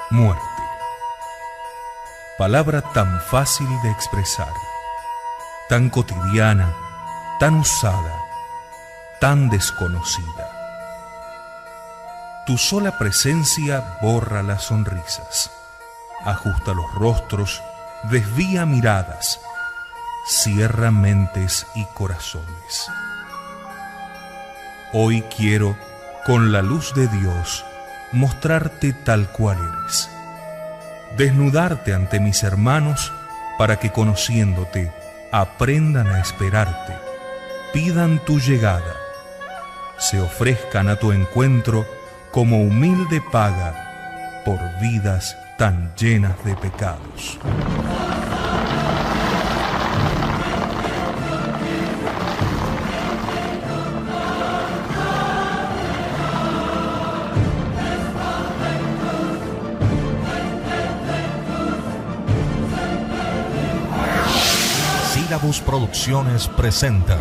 Muerte. Palabra tan fácil de expresar, tan cotidiana, tan usada, tan desconocida. Tu sola presencia borra las sonrisas, ajusta los rostros, desvía miradas, cierra mentes y corazones. Hoy quiero, con la luz de Dios, mostrarte tal cual eres. Desnudarte ante mis hermanos para que, conociéndote, aprendan a esperarte, pidan tu llegada, se ofrezcan a tu encuentro como humilde paga por vidas tan llenas de pecados. Sílabus Producciones presenta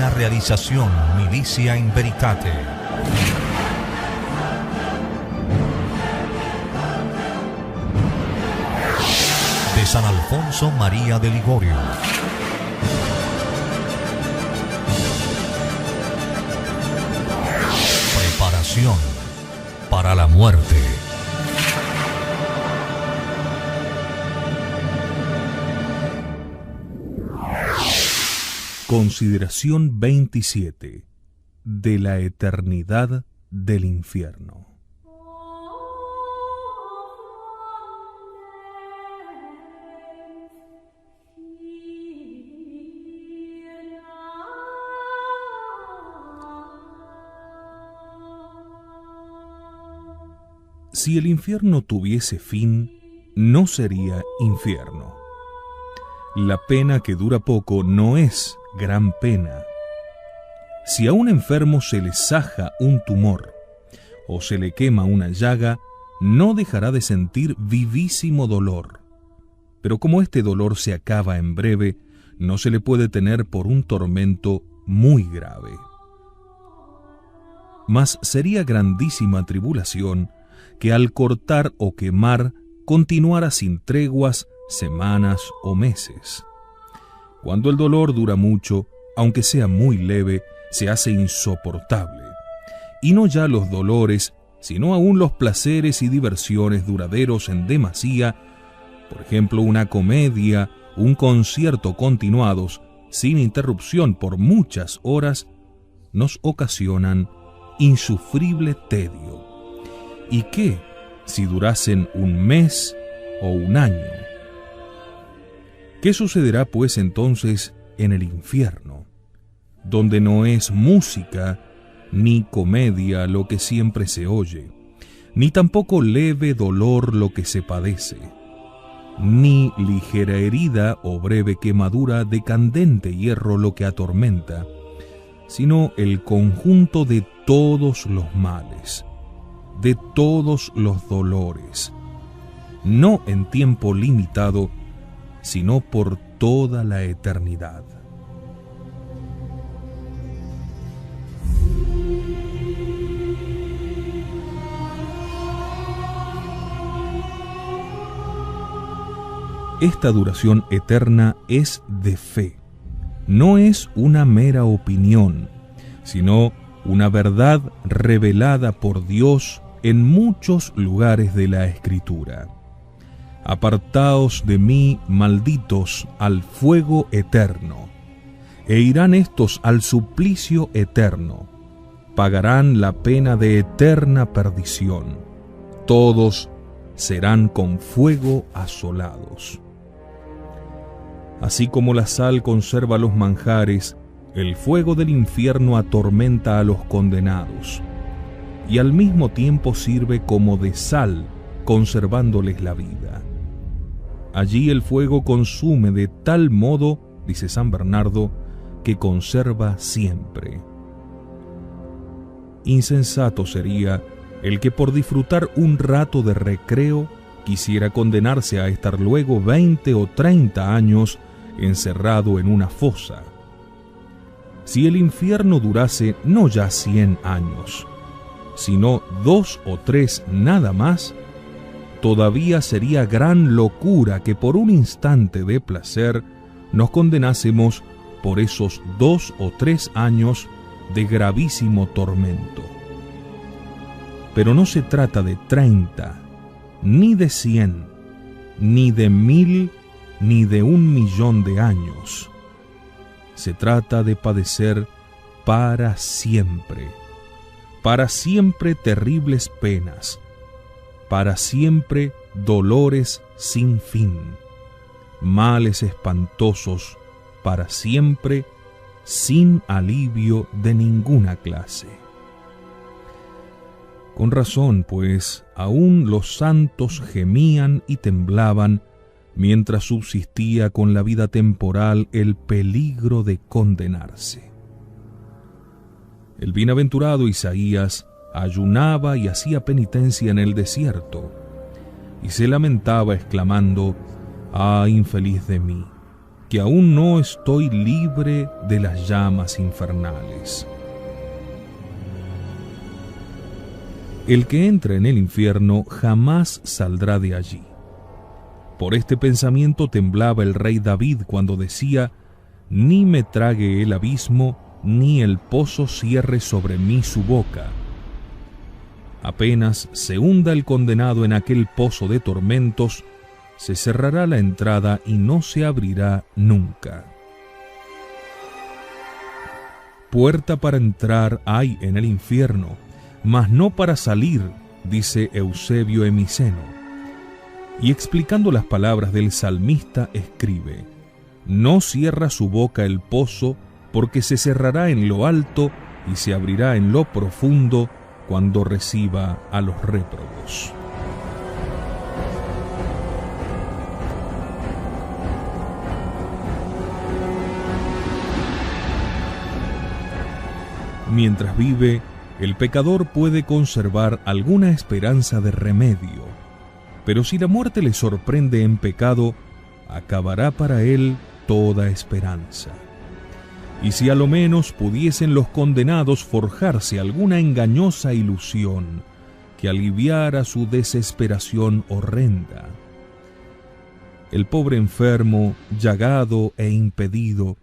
una realización Milicia in Veritate. De San Alfonso María de Ligorio. Preparación para la muerte. Consideración 27 de la eternidad del infierno. Si el infierno tuviese fin, no sería infierno. La pena que dura poco no es gran pena. Si a un enfermo se le saja un tumor o se le quema una llaga, no dejará de sentir vivísimo dolor. Pero como este dolor se acaba en breve, no se le puede tener por un tormento muy grave. Mas sería grandísima tribulación que al cortar o quemar continuara sin treguas semanas o meses. Cuando el dolor dura mucho, aunque sea muy leve, se hace insoportable. Y no ya los dolores, sino aún los placeres y diversiones duraderos en demasía, por ejemplo una comedia, un concierto continuados, sin interrupción por muchas horas, nos ocasionan insufrible tedio. ¿Y qué si durasen un mes o un año? ¿Qué sucederá pues entonces en el infierno, donde no es música ni comedia lo que siempre se oye, ni tampoco leve dolor lo que se padece, ni ligera herida o breve quemadura de candente hierro lo que atormenta, sino el conjunto de todos los males, de todos los dolores, no en tiempo limitado, sino por toda la eternidad? Esta duración eterna es de fe, no es una mera opinión, sino una verdad revelada por Dios en muchos lugares de la Escritura. Apartaos de mí, malditos, al fuego eterno, e irán estos al suplicio eterno, pagarán la pena de eterna perdición, todos serán con fuego asolados. Así como la sal conserva los manjares, el fuego del infierno atormenta a los condenados, y al mismo tiempo sirve como de sal, conservándoles la vida. Allí el fuego consume de tal modo, dice San Bernardo, que conserva siempre. Insensato sería el que por disfrutar un rato de recreo quisiera condenarse a estar luego 20 o 30 años encerrado en una fosa. Si el infierno durase no ya 100 años, sino 2 o 3 nada más, todavía sería gran locura que por un instante de placer nos condenásemos por esos 2 o 3 años de gravísimo tormento. Pero no se trata de 30, ni de 100, ni de 1000, ni de 1.000.000 de años. Se trata de padecer para siempre terribles penas, para siempre dolores sin fin, males espantosos, para siempre sin alivio de ninguna clase. Con razón, pues, aún los santos gemían y temblaban mientras subsistía con la vida temporal el peligro de condenarse. El bienaventurado Isaías ayunaba y hacía penitencia en el desierto, y se lamentaba exclamando: «¡Ah, infeliz de mí, que aún no estoy libre de las llamas infernales!». El que entra en el infierno jamás saldrá de allí. Por este pensamiento temblaba el rey David cuando decía: «Ni me trague el abismo, ni el pozo cierre sobre mí su boca». Apenas se hunda el condenado en aquel pozo de tormentos, se cerrará la entrada y no se abrirá nunca. Puerta para entrar hay en el infierno, mas no para salir, dice Eusebio Emiceno. Y explicando las palabras del salmista escribe: «No cierra su boca el pozo, porque se cerrará en lo alto y se abrirá en lo profundo cuando reciba a los réprobos». Mientras vive, el pecador puede conservar alguna esperanza de remedio, pero si la muerte le sorprende en pecado, acabará para él toda esperanza. Y si a lo menos pudiesen los condenados forjarse alguna engañosa ilusión que aliviara su desesperación horrenda. El pobre enfermo, llagado e impedido,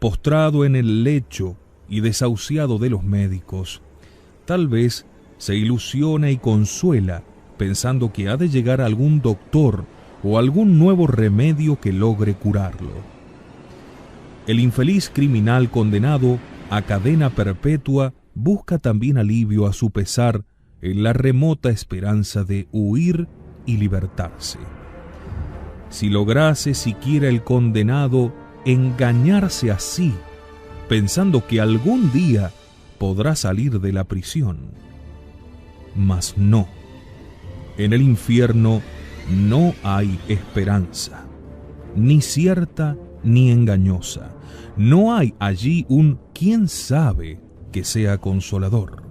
postrado en el lecho y desahuciado de los médicos, tal vez se ilusiona y consuela pensando que ha de llegar algún doctor o algún nuevo remedio que logre curarlo. El infeliz criminal condenado a cadena perpetua busca también alivio a su pesar en la remota esperanza de huir y libertarse. Si lograse siquiera el condenado engañarse así, pensando que algún día podrá salir de la prisión. Mas no, en el infierno no hay esperanza, ni cierta ni engañosa. No hay allí un quién sabe que sea consolador.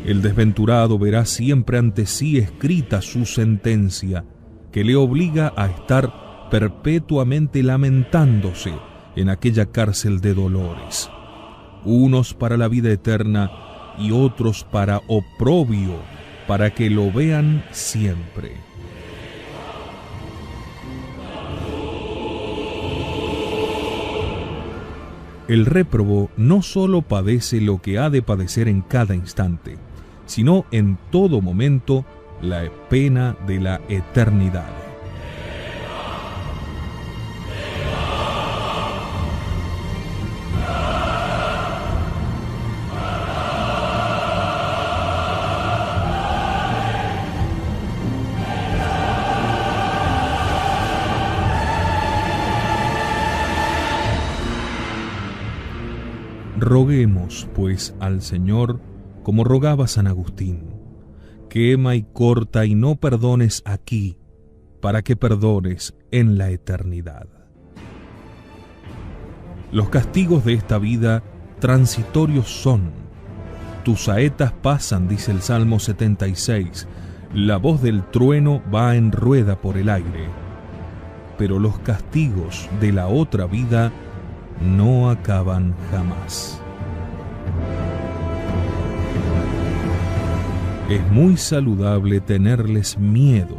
El desventurado verá siempre ante sí escrita su sentencia, que le obliga a estar perpetuamente lamentándose en aquella cárcel de dolores, unos para la vida eterna y otros para oprobio, para que lo vean siempre. El réprobo no solo padece lo que ha de padecer en cada instante, sino en todo momento la pena de la eternidad. Roguemos, pues, al Señor, como rogaba San Agustín: quema y corta y no perdones aquí, para que perdones en la eternidad. Los castigos de esta vida transitorios son. Tus saetas pasan, dice el Salmo 76, la voz del trueno va en rueda por el aire. Pero los castigos de la otra vida no acaban jamás. Es muy saludable tenerles miedo.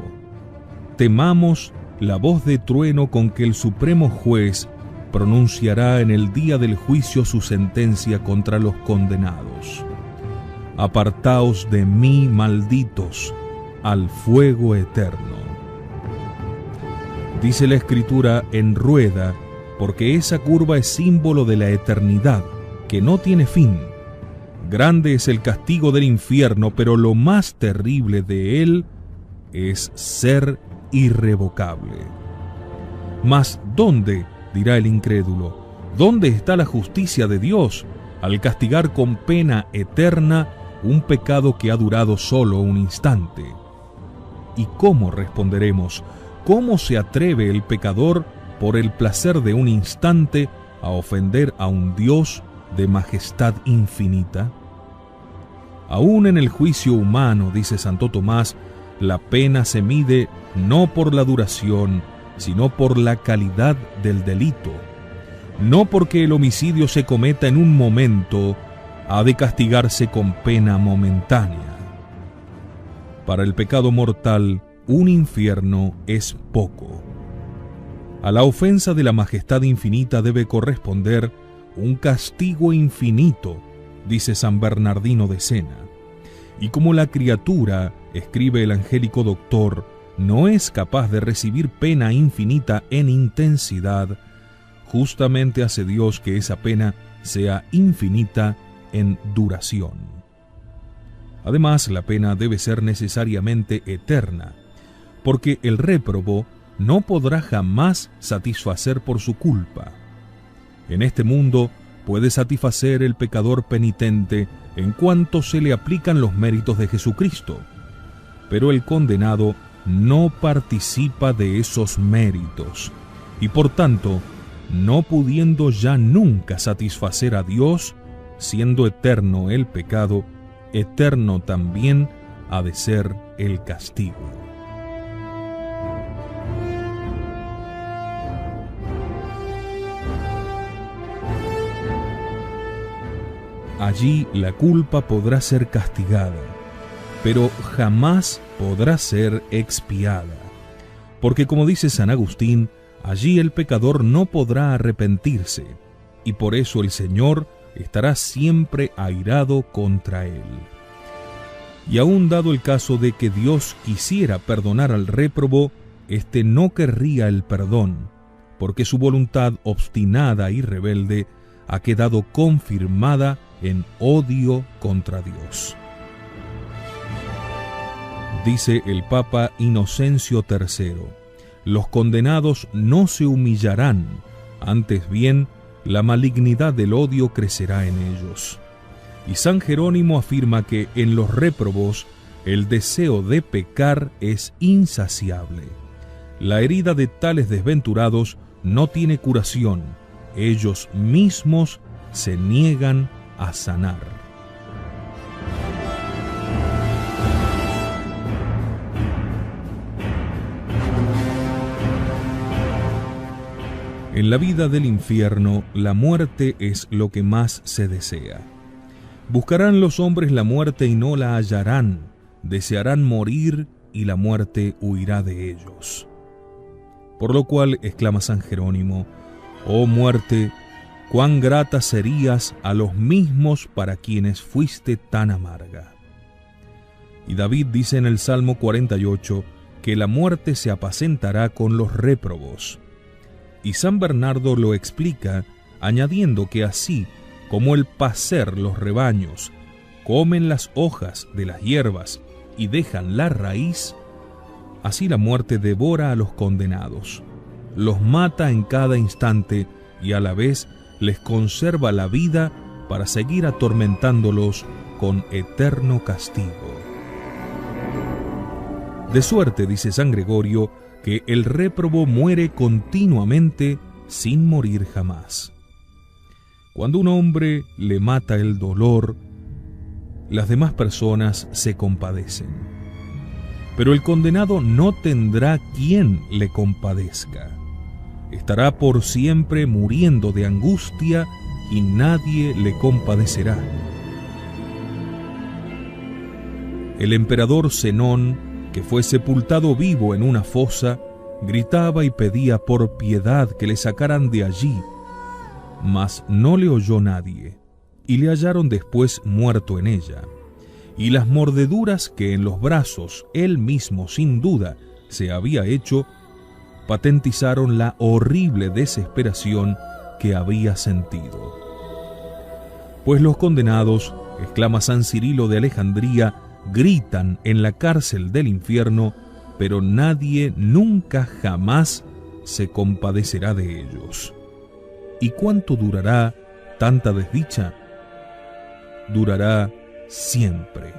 Temamos la voz de trueno con que el Supremo Juez pronunciará en el día del juicio su sentencia contra los condenados. Apartaos de mí, malditos, al fuego eterno. Dice la Escritura en rueda, porque esa curva es símbolo de la eternidad, que no tiene fin. Grande es el castigo del infierno, pero lo más terrible de él es ser irrevocable. Mas, ¿dónde? Dirá el incrédulo. ¿Dónde está la justicia de Dios al castigar con pena eterna un pecado que ha durado solo un instante? ¿Y cómo responderemos? ¿Cómo se atreve el pecador, por el placer de un instante, a ofender a un Dios de majestad infinita? Aún en el juicio humano, dice Santo Tomás, la pena se mide no por la duración, sino por la calidad del delito. No porque el homicidio se cometa en un momento, ha de castigarse con pena momentánea. Para el pecado mortal, un infierno es poco. A la ofensa de la majestad infinita debe corresponder un castigo infinito, dice San Bernardino de Sena. Y como la criatura, escribe el angélico doctor, no es capaz de recibir pena infinita en intensidad, justamente hace Dios que esa pena sea infinita en duración. Además, la pena debe ser necesariamente eterna, porque el réprobo no podrá jamás satisfacer por su culpa. En este mundo puede satisfacer el pecador penitente en cuanto se le aplican los méritos de Jesucristo, pero el condenado no participa de esos méritos, y por tanto, no pudiendo ya nunca satisfacer a Dios, siendo eterno el pecado, eterno también ha de ser el castigo. Allí la culpa podrá ser castigada, pero jamás podrá ser expiada, porque como dice San Agustín, allí el pecador no podrá arrepentirse, y por eso el Señor estará siempre airado contra él. Y aun dado el caso de que Dios quisiera perdonar al réprobo, éste no querría el perdón, porque su voluntad obstinada y rebelde ha quedado confirmada en odio contra Dios. Dice el Papa Inocencio III, los condenados no se humillarán, antes bien, la malignidad del odio crecerá en ellos. Y San Jerónimo afirma que en los réprobos el deseo de pecar es insaciable. La herida de tales desventurados no tiene curación, ellos mismos se niegan a sanar. En la vida del infierno, la muerte es lo que más se desea. Buscarán los hombres la muerte y no la hallarán, desearán morir y la muerte huirá de ellos. Por lo cual, exclama San Jerónimo, «Oh muerte, cuán grata serías a los mismos para quienes fuiste tan amarga». Y David dice en el Salmo 48 que la muerte se apacentará con los réprobos. Y San Bernardo lo explica añadiendo que así como el pacer los rebaños comen las hojas de las hierbas y dejan la raíz, así la muerte devora a los condenados, los mata en cada instante y a la vez les conserva la vida para seguir atormentándolos con eterno castigo. De suerte, dice San Gregorio, que el réprobo muere continuamente sin morir jamás. Cuando un hombre le mata el dolor, las demás personas se compadecen. Pero el condenado no tendrá quien le compadezca. estará por siempre muriendo de angustia y nadie le compadecerá. El emperador Zenón, que fue sepultado vivo en una fosa, gritaba y pedía por piedad que le sacaran de allí, mas no le oyó nadie, y le hallaron después muerto en ella. Y las mordeduras que en los brazos él mismo sin duda se había hecho, patentizaron la horrible desesperación que había sentido. Pues los condenados, exclama San Cirilo de Alejandría, gritan en la cárcel del infierno, pero nadie nunca jamás se compadecerá de ellos. ¿Y cuánto durará tanta desdicha? Durará siempre.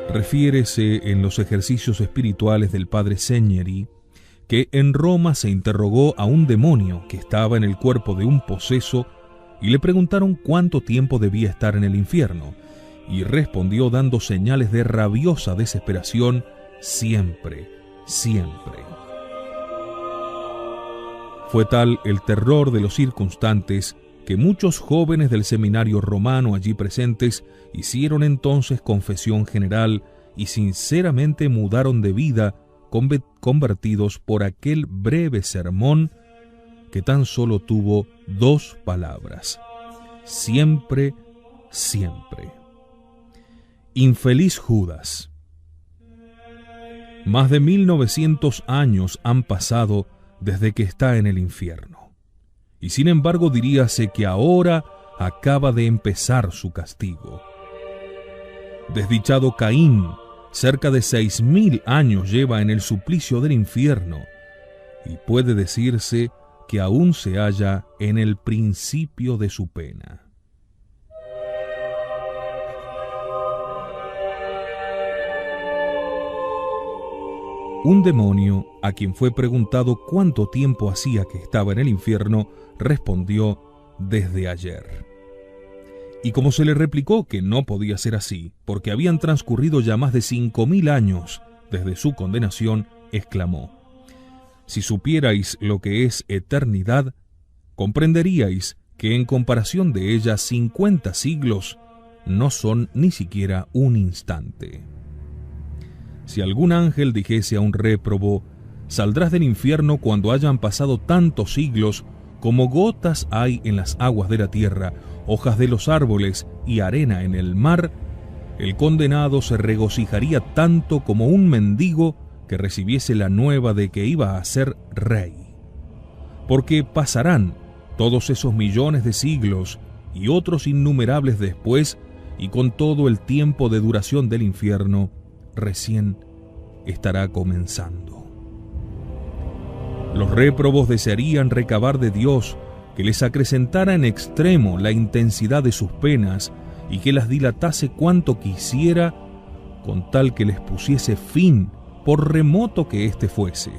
Refiérese en los ejercicios espirituales del padre Segneri que en Roma se interrogó a un demonio que estaba en el cuerpo de un poseso y le preguntaron cuánto tiempo debía estar en el infierno, y respondió dando señales de rabiosa desesperación: siempre, siempre. Fue tal el terror de los circunstantes que muchos jóvenes del seminario romano allí presentes hicieron entonces confesión general y sinceramente mudaron de vida, convertidos por aquel breve sermón que tan solo tuvo 2 palabras: siempre, siempre. Infeliz Judas. Más de 1900 años han pasado desde que está en el infierno, y sin embargo diríase que ahora acaba de empezar su castigo. Desdichado Caín, cerca de 6000 años lleva en el suplicio del infierno, y puede decirse que aún se halla en el principio de su pena. Un demonio, a quien fue preguntado cuánto tiempo hacía que estaba en el infierno, respondió: desde ayer. Y como se le replicó que no podía ser así, porque habían transcurrido ya más de 5000 años desde su condenación, exclamó: si supierais lo que es eternidad, comprenderíais que en comparación de ella 50 siglos no son ni siquiera un instante. Si algún ángel dijese a un réprobo: saldrás del infierno cuando hayan pasado tantos siglos, como gotas hay en las aguas de la tierra, hojas de los árboles y arena en el mar, el condenado se regocijaría tanto como un mendigo que recibiese la nueva de que iba a ser rey. Porque pasarán todos esos millones de siglos y otros innumerables después, y con todo el tiempo de duración del infierno, recién estará comenzando. Los réprobos desearían recabar de Dios que les acrecentara en extremo la intensidad de sus penas y que las dilatase cuanto quisiera, con tal que les pusiese fin, por remoto que éste fuese.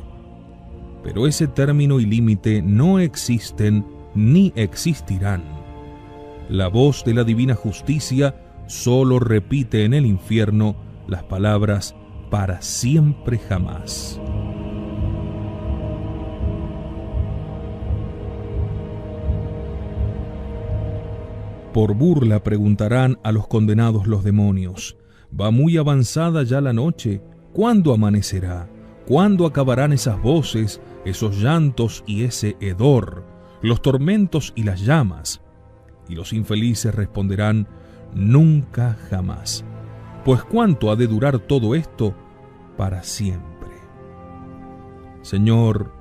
Pero ese término y límite no existen ni existirán. La voz de la divina justicia solo repite en el infierno las palabras: para siempre jamás. Por burla preguntarán a los condenados los demonios: va muy avanzada ya la noche, ¿cuándo amanecerá? ¿Cuándo acabarán esas voces, esos llantos y ese hedor, los tormentos y las llamas? Y los infelices responderán: nunca jamás. Pues ¿cuánto ha de durar todo esto? Para siempre. Señor,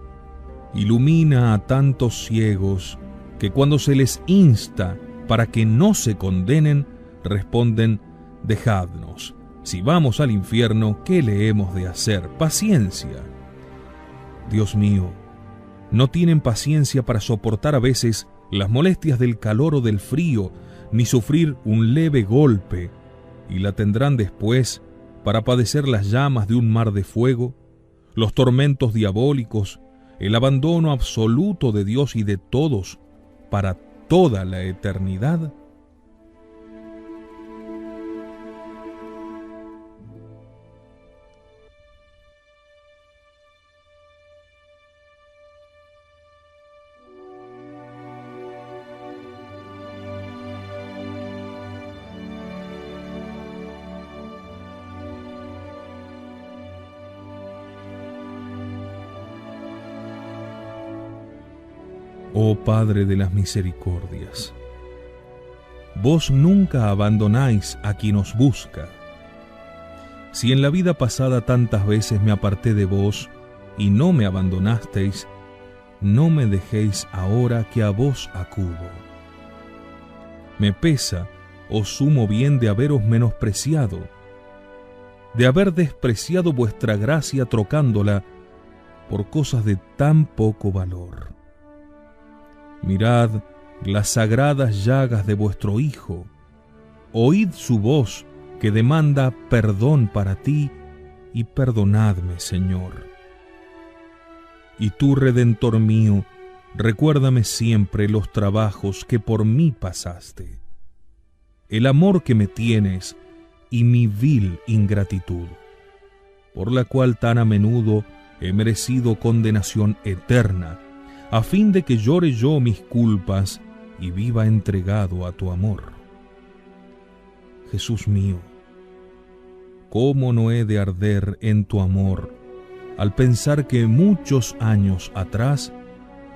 ilumina a tantos ciegos que cuando se les insta para que no se condenen, responden: dejadnos. Si vamos al infierno, ¿qué le hemos de hacer? Paciencia. Dios mío, no tienen paciencia para soportar a veces las molestias del calor o del frío, ni sufrir un leve golpe, y la tendrán después para padecer las llamas de un mar de fuego, los tormentos diabólicos, el abandono absoluto de Dios y de todos para toda la eternidad. Oh Padre de las misericordias, vos nunca abandonáis a quien os busca. Si en la vida pasada tantas veces me aparté de vos y no me abandonasteis, no me dejéis ahora que a vos acudo. Me pesa, oh sumo bien, de haberos menospreciado, de haber despreciado vuestra gracia trocándola por cosas de tan poco valor. Mirad las sagradas llagas de vuestro Hijo, oíd su voz que demanda perdón para ti, y perdonadme, Señor. Y tú, Redentor mío, recuérdame siempre los trabajos que por mí pasaste, el amor que me tienes y mi vil ingratitud, por la cual tan a menudo he merecido condenación eterna, a fin de que llore yo mis culpas y viva entregado a tu amor. Jesús mío, ¿cómo no he de arder en tu amor al pensar que muchos años atrás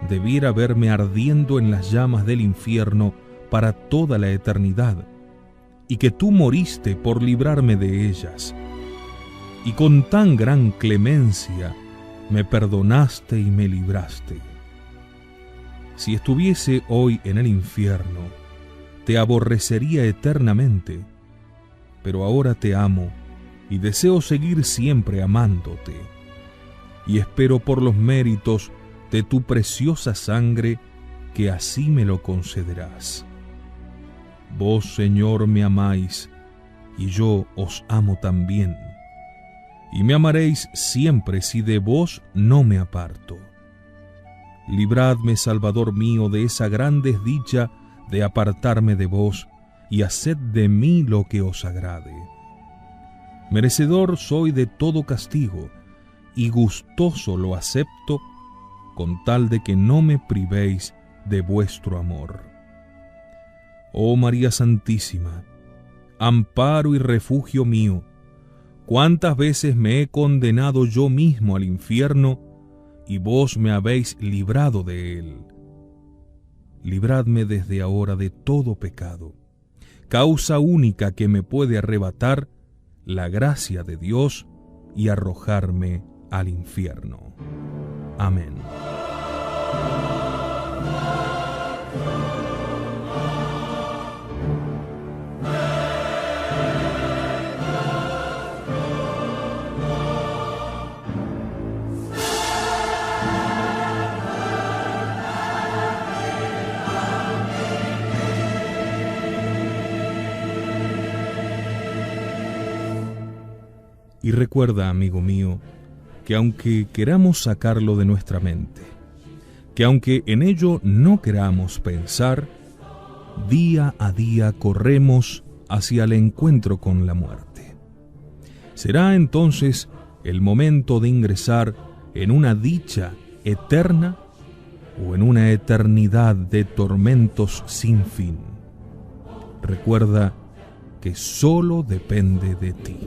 debiera verme ardiendo en las llamas del infierno para toda la eternidad, y que tú moriste por librarme de ellas, y con tan gran clemencia me perdonaste y me libraste? Si estuviese hoy en el infierno, te aborrecería eternamente, pero ahora te amo y deseo seguir siempre amándote, y espero por los méritos de tu preciosa sangre que así me lo concederás. Vos, Señor, me amáis, y yo os amo también, y me amaréis siempre si de vos no me aparto. Libradme, Salvador mío, de esa gran desdicha de apartarme de vos, y haced de mí lo que os agrade. Merecedor soy de todo castigo, y gustoso lo acepto, con tal de que no me privéis de vuestro amor. Oh María Santísima, amparo y refugio mío, cuántas veces me he condenado yo mismo al infierno, y vos me habéis librado de él. Libradme desde ahora de todo pecado, causa única que me puede arrebatar la gracia de Dios y arrojarme al infierno. Amén. Y recuerda, amigo mío, que aunque queramos sacarlo de nuestra mente, que aunque en ello no queramos pensar, día a día corremos hacia el encuentro con la muerte. Será entonces el momento de ingresar en una dicha eterna o en una eternidad de tormentos sin fin. Recuerda que solo depende de ti.